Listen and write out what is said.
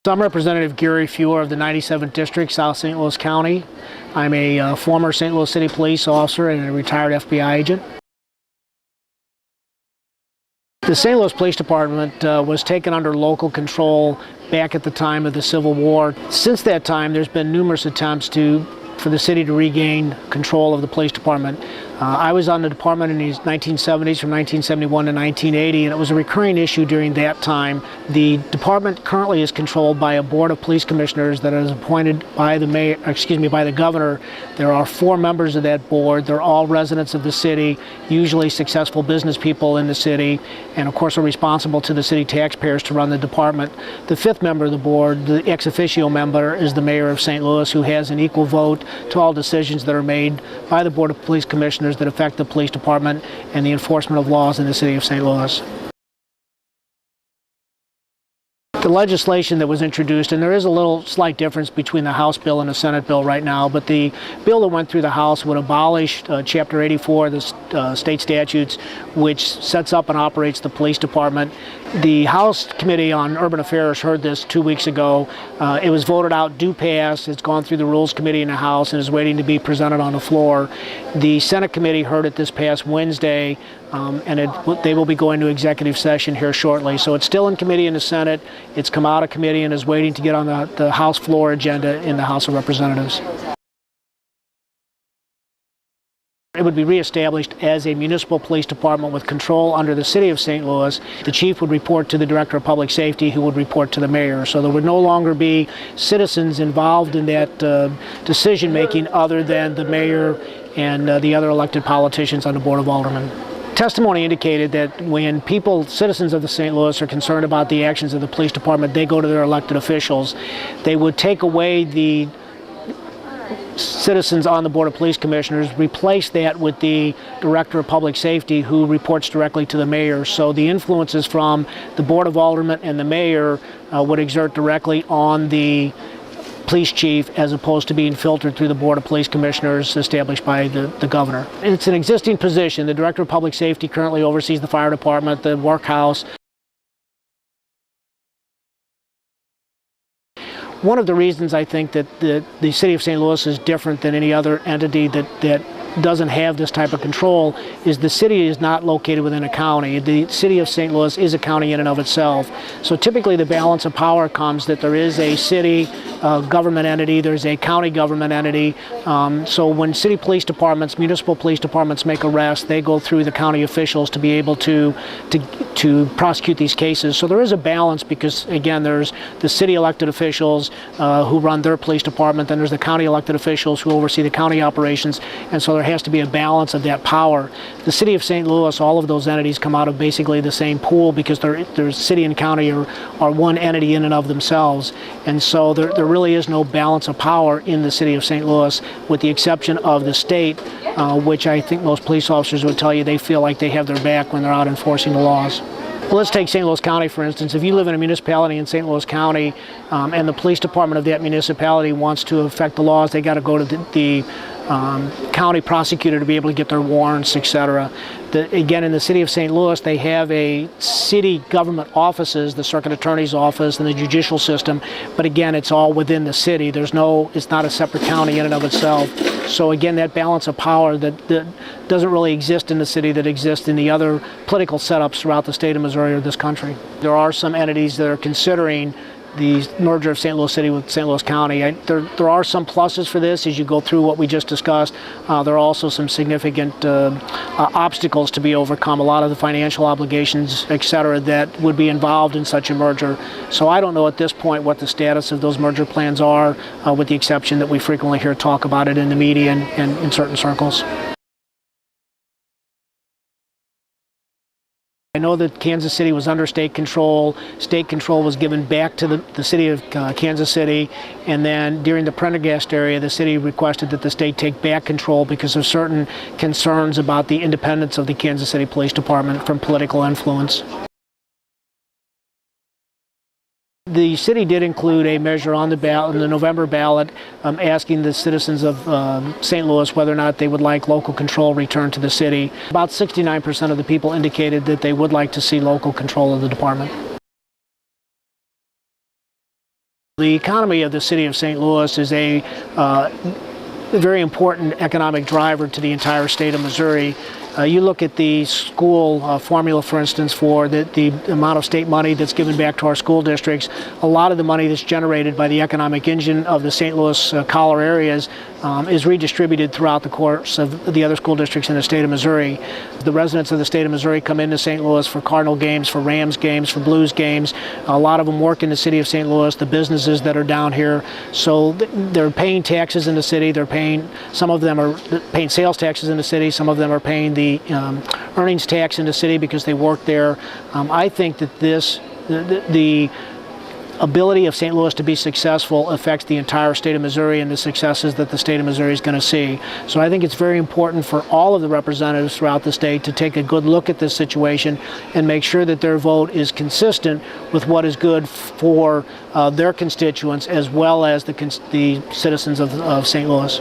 I'm Representative Gary Fuhr of the 97th District, South St. Louis County. I'm a former St. Louis City police officer and a retired FBI agent. The St. Louis Police Department was taken under local control back at the time of the Civil War. Since that time, there's been numerous attempts for the city to regain control of the police department. I was on the department in the 1970s, from 1971 to 1980, and it was a recurring issue during that time. The department currently is controlled by a board of police commissioners that is appointed by the governor. There are 4 members of that board. They're all residents of the city, usually successful business people in the city, and of course are responsible to the city taxpayers to run the department. The 5th member of the board, the ex officio member, is the mayor of St. Louis, who has an equal vote to all decisions that are made by the board of police commissioners that affect the police department and the enforcement of laws in the city of St. Louis. The legislation that was introduced, and there is a little slight difference between the House bill and the Senate bill right now, but the bill that went through the House would abolish Chapter 84 of the state statutes, which sets up and operates the police department. The House Committee on Urban Affairs heard this 2 weeks ago. It was voted out, due pass. It's gone through the Rules Committee in the House and is waiting to be presented on the floor. The Senate Committee heard it this past Wednesday, and they will be going to executive session here shortly. So it's still in committee in the Senate. It's come out of committee and is waiting to get on the House floor agenda in the House of Representatives. It would be reestablished as a municipal police department with control under the city of St. Louis. The chief would report to the director of public safety, who would report to the mayor. So there would no longer be citizens involved in that decision making other than the mayor and the other elected politicians on the Board of Aldermen. Testimony indicated that when citizens of the St. Louis are concerned about the actions of the police department, they go to their elected officials. They would take away the citizens on the Board of Police Commissioners, replace that with the Director of Public Safety, who reports directly to the mayor. So the influences from the Board of Aldermen and the mayor would exert directly on the police chief, as opposed to being filtered through the Board of Police Commissioners established by the governor. It's an existing position. The Director of Public Safety currently oversees the fire department, the workhouse. One of the reasons I think that the city of St. Louis is different than any other entity that doesn't have this type of control is the city is not located within a county. The city of St. Louis is a county in and of itself. So typically the balance of power comes that there is a city government entity, there's a county government entity. So when city police departments, municipal police departments make arrests, they go through the county officials to be able to prosecute these cases. So there is a balance because, again, there's the city elected officials who run their police department, then there's the county elected officials who oversee the county operations, and so there has to be a balance of that power. The city of St. Louis, all of those entities come out of basically the same pool because their city and county are one entity in and of themselves, and so there really is no balance of power in the city of St. Louis, with the exception of the state, which I think most police officers would tell you they feel like they have their back when they're out enforcing the laws. Well, let's take St. Louis County, for instance. If you live in a municipality in St. Louis County and the police department of that municipality wants to affect the laws, they got to go to the county prosecutor to be able to get their warrants, etc. Again, in the city of St. Louis, they have a city government offices, the circuit attorney's office and the judicial system, but again, it's all within the city. It's not a separate county in and of itself. So again, that balance of power that doesn't really exist in the city that exists in the other political setups throughout the state of Missouri or this country. There are some entities that are considering the merger of St. Louis City with St. Louis County. There are some pluses for this as you go through what we just discussed. There are also some significant obstacles to be overcome, a lot of the financial obligations, etc., that would be involved in such a merger. So I don't know at this point what the status of those merger plans are, with the exception that we frequently hear talk about it in the media and in certain circles. I know that Kansas City was under state control. State control was given back to the city of Kansas City, and then during the Prendergast area, the city requested that the state take back control because of certain concerns about the independence of the Kansas City Police Department from political influence. The city did include a measure on the ballot, in the November ballot, asking the citizens of St. Louis whether or not they would like local control returned to the city. About 69% of the people indicated that they would like to see local control of the department. The economy of the city of St. Louis is a very important economic driver to the entire state of Missouri. You look at the school formula, for instance, for the amount of state money that's given back to our school districts. A lot of the money that's generated by the economic engine of the St. Louis collar areas is redistributed throughout the course of the other school districts in the state of Missouri. The residents of the state of Missouri come into St. Louis for Cardinal games, for Rams games, for Blues games. A lot of them work in the city of St. Louis, the businesses that are down here. So they're paying taxes in the city. They're paying, some of them are paying sales taxes in the city. Some of them are paying the earnings tax in the city because they work there. I think that the ability of St. Louis to be successful affects the entire state of Missouri and the successes that the state of Missouri is going to see. So I think it's very important for all of the representatives throughout the state to take a good look at this situation and make sure that their vote is consistent with what is good for their constituents as well as the citizens of St. Louis.